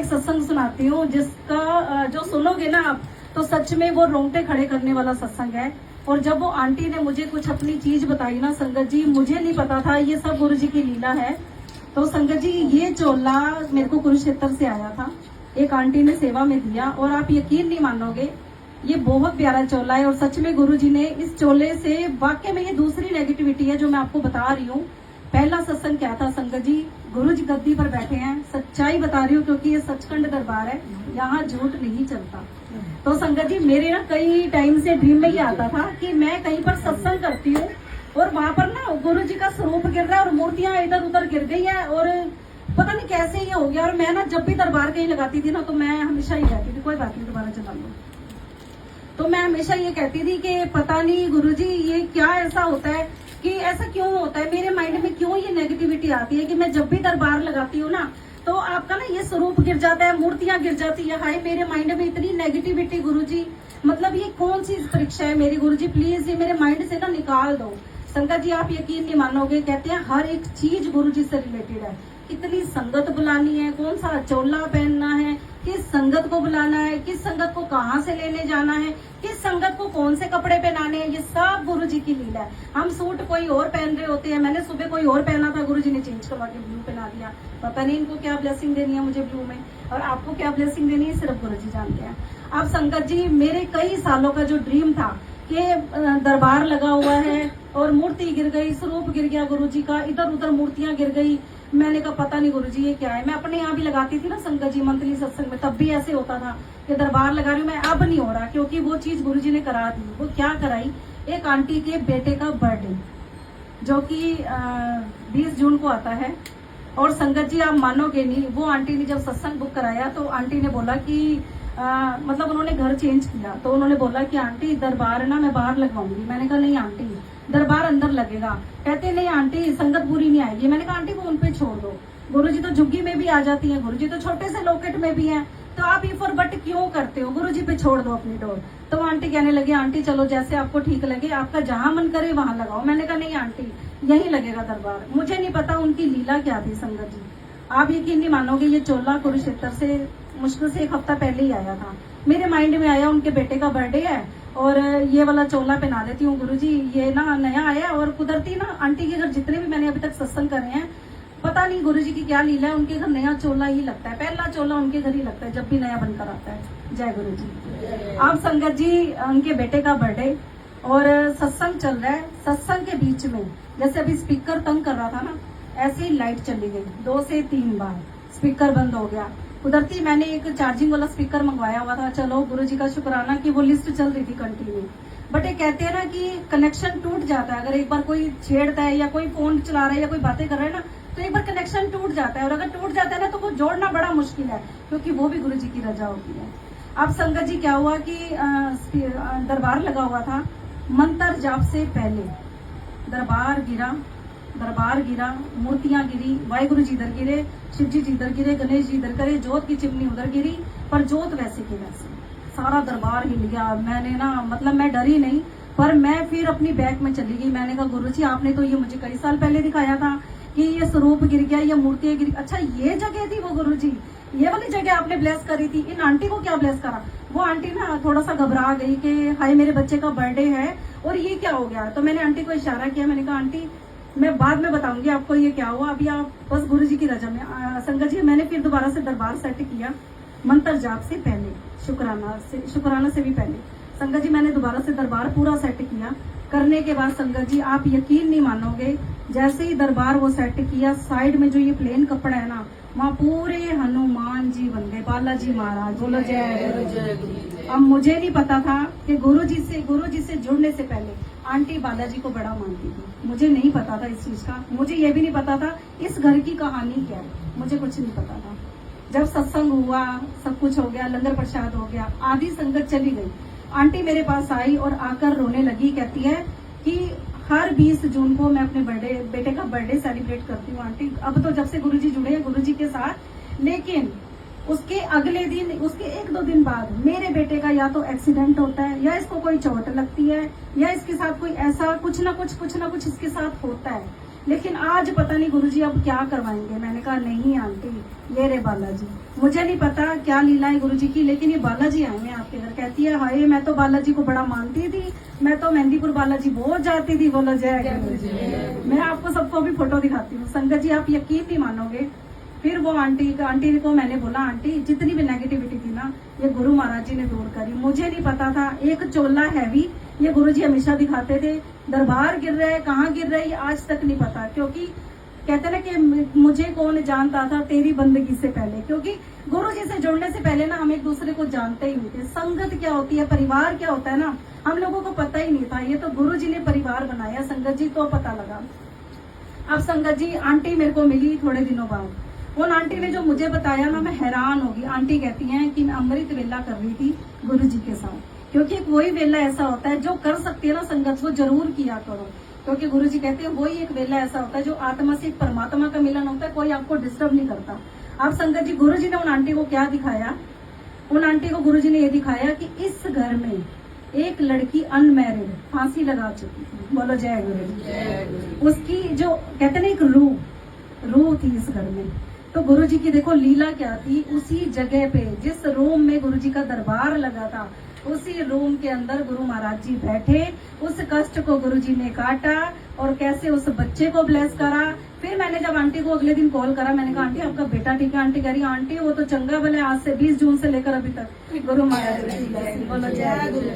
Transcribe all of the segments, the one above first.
सत्संग सुनाती हूँ जिसका जो सुनोगे ना आप तो सच में वो रोंगटे खड़े करने वाला सत्संग है। और जब वो आंटी ने मुझे कुछ अपनी चीज बताई ना संगत जी, मुझे नहीं पता था ये सब गुरु जी की लीला है। तो संगत जी ये चोला मेरे को कुरुक्षेत्र से आया था, एक आंटी ने सेवा में दिया और आप यकीन नहीं मानोगे ये बहुत प्यारा चोला है। और सच में गुरु जी ने इस चोले से वाकई में ये दूसरी नेगेटिविटी है जो मैं आपको बता रही हूँ। पहला सत्संग क्या था संगत जी, गुरु जी गद्दी पर बैठे हैं, सच्चाई बता रही हूँ क्योंकि ये सचखंड दरबार है, यहाँ झूठ नहीं चलता। तो संगत जी मेरे ना कई टाइम से ड्रीम में ही आता था कि मैं कहीं पर सत्संग करती हूँ और वहां पर ना गुरु जी का स्वरूप गिर रहा है और मूर्तियां इधर उधर गिर गई है और पता नहीं कैसे ये हो गया। और मैं ना जब भी दरबार कहीं लगाती थी ना तो मैं हमेशा ही कहती थी कोई बात नहीं दोबारा चला लो। तो मैं हमेशा ये कहती थी कि पता नहीं गुरुजी ये क्या ऐसा होता है कि ऐसा क्यों होता है, मेरे माइंड में क्यों ये नेगेटिविटी आती है कि मैं जब भी दरबार लगाती हूँ ना तो आपका ना ये स्वरूप गिर जाता है, मूर्तियां गिर जाती है। हाय मेरे माइंड में इतनी नेगेटिविटी गुरुजी, मतलब ये कौन सी परीक्षा है मेरी गुरुजी, प्लीज ये मेरे माइंड से ना निकाल दो। संगत जी आप यकीन नहीं मानोगे, कहते हैं हर एक चीज गुरुजी से रिलेटेड है। कितनी संगत बुलानी है, कौन सा चोला पहनना है, किस संगत को बुलाना है, किस संगत को कहाँ से लेने जाना है, किस संगत को कौन से कपड़े पहनाने हैं, ये सब गुरु जी की लीला है। हम सूट कोई और पहन रहे होते हैं, मैंने सुबह कोई और पहना था, गुरु जी ने चेंज करवा के ब्लू पहना दिया। पता नहीं इनको क्या ब्लेसिंग देनी है मुझे ब्लू में, और आपको क्या ब्लेसिंग देनी है सिर्फ गुरु जी जानते हैं। अब संगत जी मेरे कई सालों का जो ड्रीम था कि दरबार लगा हुआ है और मूर्ति गिर गई, स्वरूप गिर गया गुरु जी का, इधर उधर मूर्तियां गिर गई। मैंने कहा पता नहीं गुरुजी ये क्या है। मैं अपने यहाँ भी लगाती थी ना संगत जी मंथली सत्संग में, तब भी ऐसे होता था कि दरबार लगा रही हूँ मैं, अब नहीं हो रहा क्योंकि वो चीज गुरुजी ने करा दी। वो क्या कराई, एक आंटी के बेटे का बर्थडे जो कि 20 जून को आता है। और संगत जी आप मानोगे नहीं, वो आंटी ने जब सत्संग बुक कराया तो आंटी ने बोला कि मतलब उन्होंने घर चेंज किया तो उन्होंने बोला कि आंटी दरबार ना मैं बाहर लगवाऊंगी। मैंने कहा नहीं आंटी दरबार अंदर लगेगा। कहते नहीं आंटी संगत पूरी नहीं आएगी। मैंने कहा आंटी वो उनपे छोड़ दो, गुरुजी तो झुग्गी में भी आ जाती है, गुरुजी तो छोटे से लॉकेट में भी हैं, तो आप इफ और बट क्यों करते हो, गुरुजी पे छोड़ दो अपनी डोर। तो आंटी कहने लगी आंटी चलो जैसे आपको ठीक लगे, आपका जहां मन करे वहां लगाओ। मैंने कहा नहीं आंटी यही लगेगा दरबार। मुझे नहीं पता उनकी लीला क्या थी संगत जी, आप यकीन नहीं मानोगे ये चोला कुरुक्षेत्र से मुश्किल से 1 हफ्ता पहले ही आया था। मेरे माइंड में आया उनके बेटे का बर्थडे है और ये वाला चोला पहना देती हूँ गुरुजी, ये ना नया आया। और कुदरती ना आंटी के घर जितने भी मैंने अभी तक सत्संग करे हैं, पता नहीं गुरुजी की क्या लीला है, उनके घर नया चोला ही लगता है, पहला चोला उनके घर ही लगता है जब भी नया बनकर आता है। जय गुरुजी। आप संगत जी उनके बेटे का बर्थडे और सत्संग चल रहा है, सत्संग के बीच में जैसे अभी स्पीकर तंग कर रहा था ना, ऐसे ही लाइट चली गई 2 से 3 बार, स्पीकर बंद हो गया। कुदरती मैंने एक चार्जिंग वाला स्पीकर मंगवाया हुआ था, चलो गुरुजी का शुक्राना कि वो लिस्ट चल रही थी कंटिन्यू। बट ये कहते हैं ना कि कनेक्शन टूट जाता है, अगर एक बार कोई छेड़ता है या कोई फोन चला रहा है या कोई बातें कर रहा है ना तो एक बार कनेक्शन टूट जाता है। और अगर टूट जाता है ना तो वो जोड़ना बड़ा मुश्किल है क्योंकि वो भी गुरुजी की रजा होती है। अब संगत जी क्या हुआ कि दरबार लगा हुआ था, मंत्र जाप से पहले दरबार गिरा, मूर्तियां गिरी, वाहिगुरु जी इधर गिरे, शिव जी इधर गिरे, गणेश जी इधर गिरे, जोत की चिमनी उधर गिरी, पर जोत वैसे की वैसे, सारा दरबार हिल गया। मैंने ना मतलब मैं डरी नहीं, पर मैं फिर अपनी बैग में चली गई। मैंने कहा गुरुजी आपने तो ये मुझे कई साल पहले दिखाया था कि ये स्वरूप गिर गया, ये मूर्तियां गिरी, अच्छा ये जगह थी वो गुरुजी, ये वाली जगह आपने ब्लेस करी थी। इन आंटी को क्या ब्लेस करा, वो आंटी ना थोड़ा सा घबरा गई कि हाय मेरे बच्चे का बर्थडे है और ये क्या हो गया। तो मैंने आंटी को इशारा किया, मैंने कहा आंटी मैं बाद में बताऊंगी आपको ये क्या हुआ, अभी आप बस गुरुजी की रजा में। संगत जी मैंने फिर दोबारा से दरबार सेट किया, मंत्र जाप से पहले, शुक्राना से भी पहले। संगत जी मैंने दोबारा से दरबार पूरा सेट किया, करने के बाद संगत जी आप यकीन नहीं मानोगे, जैसे ही दरबार वो सेट किया, साइड में जो ये प्लेन कपड़ा है ना, वहाँ पूरे हनुमान जी बंदे, बालाजी महाराज, बोलो जय। अब मुझे नहीं पता था कि गुरु जी से जुड़ने से पहले आंटी बालाजी को बड़ा मानती थी, मुझे नहीं पता था इस चीज का। मुझे ये भी नहीं पता था इस घर की कहानी क्या है, मुझे कुछ नहीं पता था। जब सत्संग हुआ, सब कुछ हो गया, लंगर प्रसाद हो गया, आधी संगत चली गई, आंटी मेरे पास आई और आकर रोने लगी, कहती है कि हर 20 जून को मैं अपने बेटे का बर्थडे सेलिब्रेट करती हूँ आंटी। अब तो जब से गुरुजी जुड़े हैं गुरुजी के साथ, लेकिन उसके अगले दिन, उसके 1-2 दिन बाद मेरे बेटे का या तो एक्सीडेंट होता है, या इसको कोई चोट लगती है, या इसके साथ कोई ऐसा कुछ ना कुछ इसके साथ होता है। लेकिन आज पता नहीं गुरुजी अब क्या करवाएंगे। मैंने कहा नहीं आंटी, ये रे बालाजी, मुझे नहीं पता क्या लीला है गुरुजी की, लेकिन ये बालाजी आए हैं आपके घर। कहती है हाय, मैं तो बालाजी को बड़ा मानती थी, मैं तो मेहंदीपुर बालाजी बहुत जाती थी। बोलो जय गुरुजी। मैं आपको सबको भी फोटो दिखाती हूँ संगत जी, आप यकीन नहीं मानोगे। फिर वो आंटी को मैंने बोला आंटी जितनी भी नेगेटिविटी थी ना, ये गुरु महाराज जी ने दूर करी। मुझे नहीं पता था एक चोला हैवी ये गुरुजी हमेशा दिखाते थे, दरबार गिर रहा है, कहाँ गिर रहा है आज तक नहीं पता। क्योंकि कहते ना कि मुझे कौन जानता था तेरी बंदगी से पहले, क्योंकि गुरुजी से जुड़ने से पहले ना हम एक दूसरे को जानते ही नहीं थे। संगत क्या होती है, परिवार क्या होता है ना, हम लोगों को पता ही नहीं था। ये तो गुरुजी ने परिवार बनाया संगत जी, तो पता लगा। अब संगत जी आंटी मेरे को मिली थोड़े दिनों बाद, उन आंटी ने जो मुझे बताया ना, मैं हैरान होगी। आंटी कहती हैं कि मैं अमृत वेला कर रही थी गुरुजी के साथ, क्योंकि एक वही वेला ऐसा होता है जो कर सकती है ना संगत, वो जरूर किया करो। क्योंकि गुरुजी कहते हैं वही एक वेला ऐसा होता है जो आत्मा से परमात्मा का मिलन होता है, कोई आपको डिस्टर्ब नहीं करता। आप संगत जी, गुरुजी ने उन आंटी को क्या दिखाया, उन आंटी को गुरुजी ने ये दिखाया कि इस घर में एक लड़की अनमैरिड फांसी लगा चुकी थी। बोलो जय गुरु। उसकी जो कहते ना एक रूह थी इस घर में। तो गुरुजी की देखो लीला क्या थी, उसी जगह पे जिस रूम में गुरुजी का दरबार लगा था, उसी रूम के अंदर गुरु महाराज जी बैठे, उस कष्ट को गुरुजी ने काटा और कैसे उस बच्चे को ब्लेस करा। फिर मैंने जब आंटी को अगले दिन कॉल करा, मैंने कहा आंटी आपका बेटा ठीक है? आंटी कह रही आंटी वो तो चंगा भले आज से 20 जून से लेकर अभी तक गुरु महाराज जी की। बोलो जय गुरु।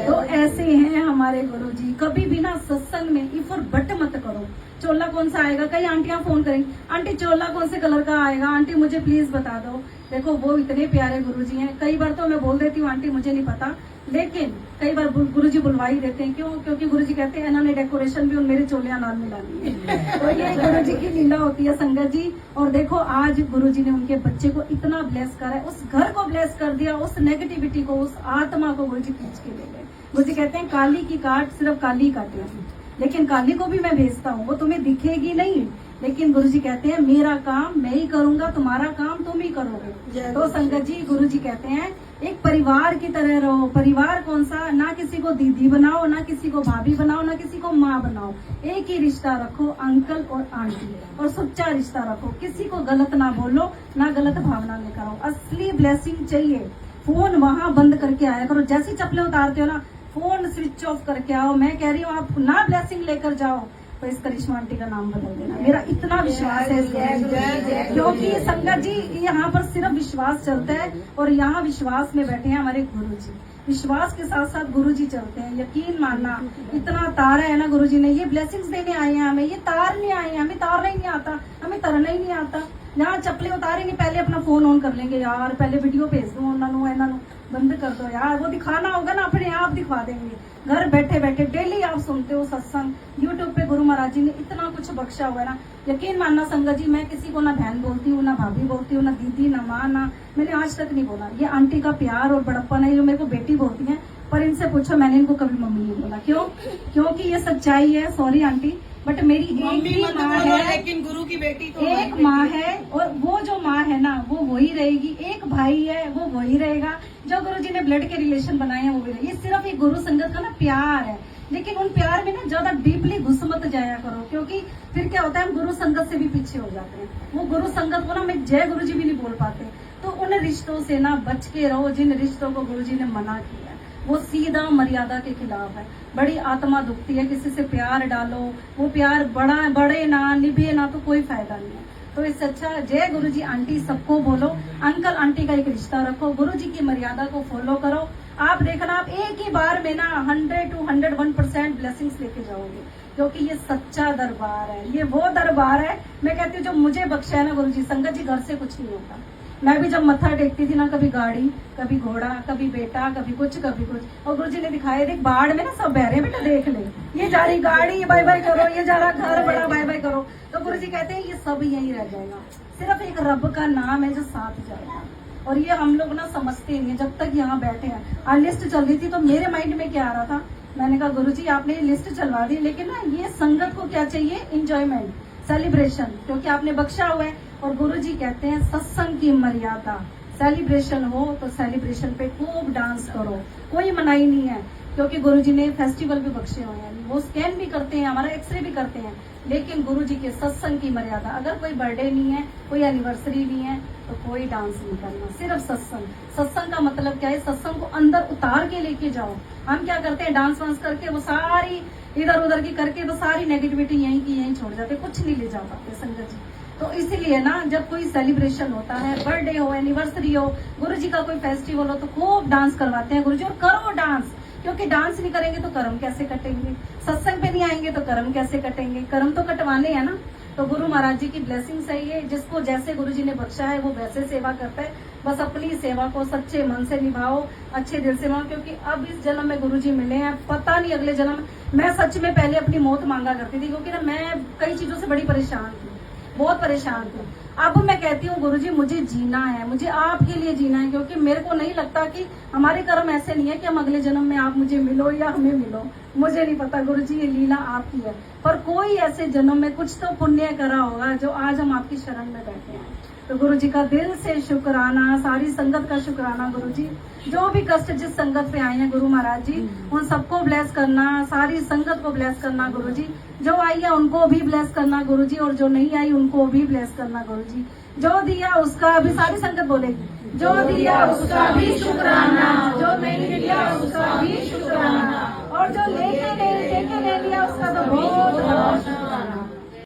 तो ऐसे हैं हमारे गुरुजी। कभी भी ना सत्संग में इफ और बट मत करो। चोला कौन सा आएगा, कई आंटियां फोन करेंगी आंटी चोला कौन से कलर का आएगा, आंटी मुझे प्लीज बता दो। देखो वो इतने प्यारे गुरुजी हैं। कई बार तो मैं बोल देती हूँ आंटी मुझे नहीं पता, लेकिन कई बार गुरुजी बुलवा ही देते हैं। क्यों? क्योंकि गुरुजी कहते हैं इन्होंने डेकोरेशन भी उन मेरे चोलियां नाल मिलानी है। तो ये गुरुजी की लीला होती है संगत जी। और देखो आज गुरुजी ने उनके बच्चे को इतना ब्लेस करा है, उस घर को ब्लेस कर दिया, उस नेगेटिविटी को, उस आत्मा को गुरुजी खींच के ले गए। गुरुजी कहते हैं काली की काट सिर्फ काली काटेगी, लेकिन काली को भी मैं भेजता हूँ, वो तुम्हें दिखेगी नहीं, लेकिन गुरुजी कहते हैं मेरा काम मैं ही करूंगा, तुम्हारा काम तुम ही करोगे। तो संगत जी गुरुजी कहते हैं एक परिवार की तरह रहो। परिवार कौन सा, ना किसी को दीदी बनाओ, ना किसी को भाभी बनाओ, ना किसी को माँ बनाओ। एक ही रिश्ता रखो, अंकल और आंटी, और सच्चा रिश्ता रखो। किसी को गलत ना बोलो, ना गलत भावना लेकर आओ। असली ब्लेसिंग चाहिए, फोन वहां बंद करके आया करो। जैसी चप्पलें उतारते हो ना, फोन स्विच ऑफ करके आओ। मैं कह रही हूँ आप ना ब्लेसिंग लेकर जाओ तो इस करिश्मा आंटी का नाम बदल देना। मेरा इतना विश्वास है, क्योंकि संगत जी यहाँ पर सिर्फ विश्वास चलता है, और यहाँ विश्वास में बैठे हैं हमारे गुरुजी। विश्वास के साथ साथ गुरुजी चलते हैं। यकीन मानना, इतना तारा है ना गुरुजी ने, ये ब्लेसिंग्स देने आए हैं हमें, ये तार नहीं आए हैं। हमें तारना ही नहीं आता, हमें तरना ही नहीं आता। यहाँ चप्पलें उतारेंगे पहले अपना फोन ऑन कर लेंगे, यार पहले वीडियो भेज दो उन्होंने, बंद कर दो यार, वो दिखाना होगा ना अपने आप दिखा देंगे। घर बैठे बैठे डेली आप सुनते हो सत्संग, यूट्यूब पे गुरु महाराज जी ने इतना कुछ बख्शा हुआ है ना। यकीन मानना संगत जी, मैं किसी को ना बहन बोलती हूँ, ना भाभी बोलती हूँ, ना दीदी, ना माँ, ना मैंने आज तक नहीं बोला। ये आंटी का प्यार और बड़प्पन है, जो मेरे को बेटी बोलती है, पर इनसे पूछो मैंने इनको कभी मम्मी नहीं बोला। क्यों? क्योंकि ये सच्चाई है। सॉरी आंटी, बट मेरी एक ही माँ है, लेकिन गुरु की बेटी तो एक माँ है, और वो जो माँ है ना वो वही रहेगी। एक भाई है वो वही रहेगा। जो गुरुजी ने ब्लड के रिलेशन बनाए हैं वो भी रहेंगे। ये सिर्फ एक गुरु संगत का ना प्यार है, लेकिन उन प्यार में ना ज्यादा डीपली घुस मत जाया करो, क्योंकि फिर क्या होता है हम गुरु संगत से भी पीछे हो जाते हैं। वो गुरु संगत को ना मैं जय गुरुजी भी नहीं बोल पाते। तो उन रिश्तों से ना बच के रहो जिन रिश्तों को गुरुजी ने मना किया है। वो सीधा मर्यादा के खिलाफ है। बड़ी आत्मा दुखती है, किसी से प्यार डालो, वो प्यार बढ़े ना, निभे ना, तो कोई फायदा नहीं है। तो इससे अच्छा जय गुरुजी आंटी सबको बोलो, अंकल आंटी का एक रिश्ता रखो, गुरुजी की मर्यादा को फॉलो करो। आप देखना, आप एक ही बार में ना 100 to 101% ब्लेसिंग्स लेके जाओगे, क्योंकि ये सच्चा दरबार है। ये वो दरबार है, मैं कहती हूँ जो मुझे बख्शा है ना गुरुजी। संगत जी घर से कुछ नहीं होता। मैं भी जब मत्था टेकती थी ना, कभी गाड़ी, कभी घोड़ा, कभी बेटा, कभी कुछ, और गुरुजी ने दिखाया देख बाढ़ में ना सब बह रहे हैं, बेटा देख ले, ये जा रही गाड़ी बाय बाय करो, ये जा रहा घर बड़ा बाय बाय करो। तो गुरुजी कहते हैं ये सब यहीं रह जाएगा, सिर्फ एक रब का नाम है जो साथ जाएगा। और ये हम लोग ना समझते नहीं, जब तक यहाँ बैठे हैं। आज लिस्ट चल रही थी तो मेरे माइंड में क्या आ रहा था, मैंने कहा गुरुजी आपने लिस्ट चलवा दी, लेकिन ना ये संगत को क्या चाहिए, इंजॉयमेंट, सेलिब्रेशन, क्योंकि आपने बख्शा हुआ है। और गुरुजी कहते हैं सत्संग की मर्यादा, सेलिब्रेशन हो तो सेलिब्रेशन पे खूब डांस करो, कोई मनाही नहीं है। क्योंकि गुरुजी ने फेस्टिवल भी बख्शे हुए हैं, वो स्कैन भी करते हैं, हमारा एक्सरे भी करते हैं, लेकिन गुरु जी के सत्संग की मर्यादा, अगर कोई बर्थडे नहीं है, कोई एनिवर्सरी नहीं है, तो कोई डांस नहीं करना, सिर्फ सत्संग। सत्संग का मतलब क्या है? सत्संग को अंदर उतार के लेके जाओ। हम क्या करते हैं, डांस वांस करके वो सारी इधर उधर की करके वो सारी नेगेटिविटी यहीं की यहीं छोड़ जाते, कुछ नहीं ले जा पाते संगत जी। तो इसीलिए ना, जब कोई सेलिब्रेशन होता है, बर्थडे हो, एनिवर्सरी हो, गुरु जी का कोई फेस्टिवल हो, तो खूब डांस करवाते हैं गुरु जी, और करो डांस। क्योंकि डांस नहीं करेंगे तो कर्म कैसे कटेंगे? सत्संग पे नहीं आएंगे तो कर्म कैसे कटेंगे? कर्म तो कटवाने हैं ना। तो गुरु महाराज जी की ब्लेसिंग सही है, जिसको जैसे गुरु जी ने बख्शा है वो वैसे सेवा करता है। बस अपनी सेवा को सच्चे मन से निभाओ, अच्छे दिल से निभाओ, क्योंकि अब इस जन्म में गुरु जी मिले हैं, पता नहीं अगले जन्म। मैं सच में पहले अपनी मौत मांगा करती थी, क्योंकि ना मैं कई चीजों से बड़ी परेशान थी, बहुत परेशान थी। अब मैं कहती हूँ गुरुजी मुझे जीना है, मुझे आपके लिए जीना है, क्योंकि मेरे को नहीं लगता कि हमारे कर्म ऐसे नहीं है कि हम अगले जन्म में आप मुझे मिलो या हमें मिलो, मुझे नहीं पता गुरुजी, ये लीला आपकी है। पर कोई ऐसे जन्म में कुछ तो पुण्य करा होगा जो आज हम आपकी शरण में बैठे हैं। तो गुरु जी का दिल से शुक्राना, सारी संगत का शुक्राना गुरु जी। जो भी कष्ट जिस संगत पे आए हैं गुरु महाराज जी, उन सबको ब्लेस करना, सारी संगत को ब्लेस करना गुरु जी। जो आई है उनको भी ब्लेस करना गुरु जी, और जो नहीं आई उनको भी ब्लेस करना गुरु जी। जो दिया उसका भी, सारी संगत बोलेगी, जो दिया उसका भी शुक्राना, जो नहीं दिया